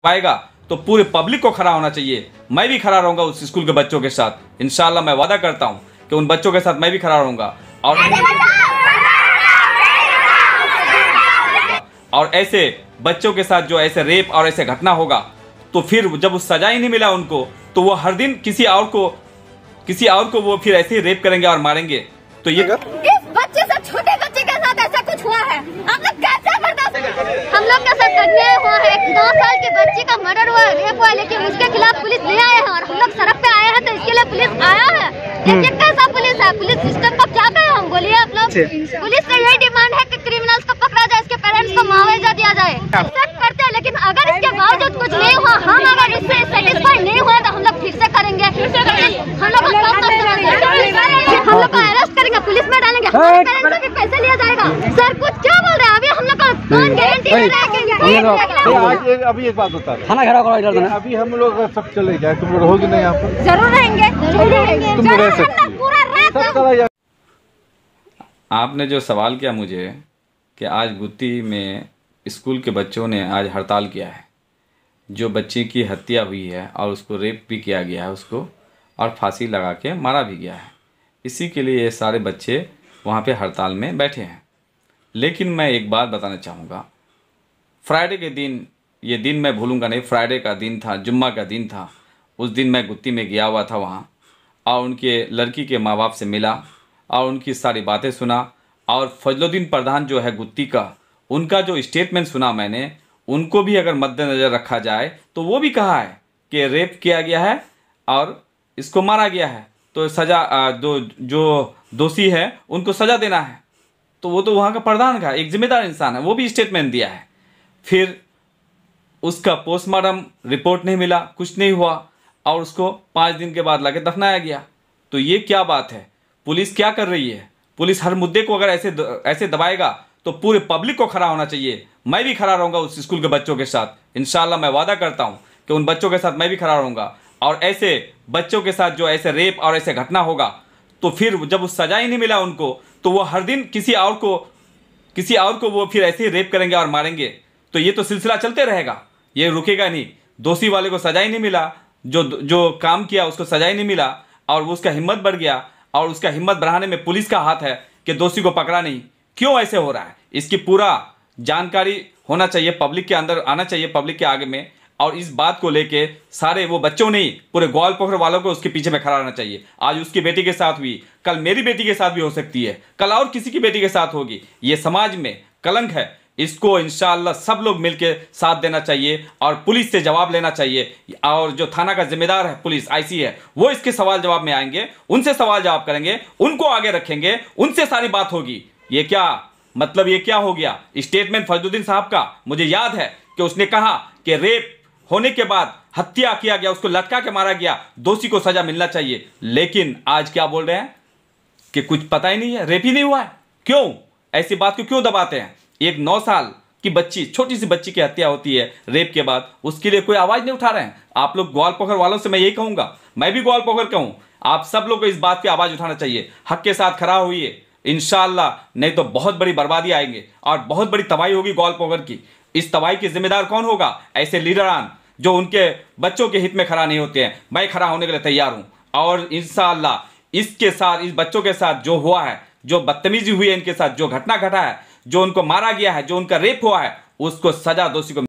पाएगा तो पूरे पब्लिक को खड़ा होना चाहिए। मैं भी खड़ा रहूंगा उस स्कूल के बच्चों के साथ। इंशाल्लाह मैं वादा करता हूं कि उन बच्चों के साथ मैं भी खड़ा रहूंगा। और ऐसे बच्चों के साथ जो ऐसे रेप और ऐसे घटना होगा तो फिर जब उस सजा ही नहीं मिला उनको तो वो हर दिन किसी और को वो फिर ऐसे ही रेप करेंगे और मारेंगे। तो ये इस बच्चे से, छोटे बच्चे के साथ ऐसा कुछ हुआ है, हम लोग कैसे बर्दाश्त करें? हम लोग के साथ अन्याय हुआ है। 9 साल के बच्चे का मर्डर हुआ, रेप हुआ, लेकिन उसके खिलाफ पुलिस ले आए हैं और हम लोग सड़क पे आए हैं तो इसके लिए पुलिस आया है। ये कैसा पुलिस है? पुलिस सिस्टम को क्या कहें हम? बोलिए आप लोग। पुलिस से यही डिमांड है कि क्रिमिनल्स को पकड़ा जाए, इसके पेरेंट्स को मुआवजा दिया जाए। सब करते हैं, लेकिन अगर इसके बावजूद कुछ नहीं हुआ, हम अगर इससे सेटिस्फाई नहीं हुए तो हम लोग फिर से करेंगे। हम लोग को अरेस्ट करेंगे, पुलिस में डालेंगे, हमारे पेरेंट्स से भी पैसे लिया जाएगा। सर कुछ क्या बोल रहे हैं? अभी हम लोग का कौन गारंटी दे रहा है कि अभी एक बात बता रहे थाना घेराव करो इधर। अभी हम लोग सब चले जाए, तुम लोग रहोगे ना यहाँ पर? जरूर रहेंगे, तुम रह सकती हो। पूरा रात सब चला जाए। आपने जो सवाल किया मुझे कि आज गुत्ती में स्कूल के बच्चों ने आज हड़ताल किया है, जो बच्चे की हत्या हुई है और उसको रेप भी किया गया है उसको, और फांसी लगा के मारा भी गया है, इसी के लिए ये सारे बच्चे वहाँ पे हड़ताल में बैठे हैं। लेकिन मैं एक बात बताना चाहूँगा, फ्राइडे के दिन, ये दिन मैं भूलूंगा नहीं, फ्राइडे का दिन था, जुम्मा का दिन था। उस दिन मैं गुत्ती में गया हुआ था वहाँ, और उनके लड़की के माँ बाप से मिला और उनकी सारी बातें सुना। और फजलुद्दीन प्रधान जो है गुत्ती का, उनका जो स्टेटमेंट सुना मैंने, उनको भी अगर मद्देनज़र रखा जाए तो वो भी कहा है कि रेप किया गया है और इसको मारा गया है, तो सज़ा जो दोषी है उनको सज़ा देना है। तो वो तो वहाँ का प्रधान का एक जिम्मेदार इंसान है, वो भी स्टेटमेंट दिया है। फिर उसका पोस्टमार्टम रिपोर्ट नहीं मिला, कुछ नहीं हुआ, और उसको 5 दिन के बाद लाके दफनाया गया। तो ये क्या बात है? पुलिस क्या कर रही है? पुलिस हर मुद्दे को अगर ऐसे दबाएगा तो पूरे पब्लिक को खड़ा होना चाहिए। मैं भी खड़ा रहूँगा उस स्कूल के बच्चों के साथ। इंशाल्लाह मैं वादा करता हूँ कि उन बच्चों के साथ मैं भी खड़ा रहूँगा। और ऐसे बच्चों के साथ जो ऐसे रेप और ऐसे घटना होगा तो फिर जब उस सजा ही नहीं मिला उनको तो वो हर दिन किसी और को वो फिर ऐसे ही रेप करेंगे और मारेंगे। तो ये तो सिलसिला चलते रहेगा, ये रुकेगा नहीं। दोषी वाले को सजा ही नहीं मिला, जो काम किया उसको सजा ही नहीं मिला, और उसका हिम्मत बढ़ गया, और उसका हिम्मत बढ़ाने में पुलिस का हाथ है कि दोषी को पकड़ा नहीं। क्यों ऐसे हो रहा है, इसकी पूरा जानकारी होना चाहिए, पब्लिक के अंदर आना चाहिए, पब्लिक के आगे में। और इस बात को लेके सारे वो बच्चों नहीं, पूरे ग्वालपोखर वालों को उसके पीछे में खड़ा रहना चाहिए। आज उसकी बेटी के साथ हुई, कल मेरी बेटी के साथ भी हो सकती है, कल और किसी की बेटी के साथ होगी। ये समाज में कलंक है, इसको इंशाअल्लाह सब लोग मिलके साथ देना चाहिए और पुलिस से जवाब लेना चाहिए। और जो थाना का जिम्मेदार है, पुलिस आईसी है, वो इसके सवाल जवाब में आएंगे, उनसे सवाल जवाब करेंगे, उनको आगे रखेंगे, उनसे सारी बात होगी। ये क्या मतलब, ये क्या हो गया? स्टेटमेंट फजलुद्दीन साहब का मुझे याद है कि उसने कहा कि रेप होने के बाद हत्या किया गया, उसको लटका के मारा गया, दोषी को सजा मिलना चाहिए। लेकिन आज क्या बोल रहे हैं कि कुछ पता ही नहीं है, रेप ही नहीं हुआ है। क्यों ऐसी बात को क्यों दबाते हैं? एक 9 साल की बच्ची, छोटी सी बच्ची की हत्या होती है रेप के बाद, उसके लिए कोई आवाज नहीं उठा रहे हैं। आप लोग ग्वालपोखर वालों से मैं यही कहूंगा, मैं भी ग्वालपोखर का हूं, आप सब लोग को इस बात की आवाज उठाना चाहिए, हक के साथ खड़ा हुई इंशाअल्लाह, नहीं तो बहुत बड़ी बर्बादी आएंगे और बहुत बड़ी तबाही होगी ग्वालपोखर की। इस तबाही की जिम्मेदार कौन होगा? ऐसे लीडरान जो उनके बच्चों के हित में खड़ा नहीं होते हैं। मैं खड़ा होने के लिए तैयार हूं, और इंशाअल्लाह इसके साथ, इस बच्चों के साथ जो हुआ है, जो बदतमीजी हुई है इनके साथ, जो घटना घटा है, जो उनको मारा गया है, जो उनका रेप हुआ है, उसको सजा दोषी को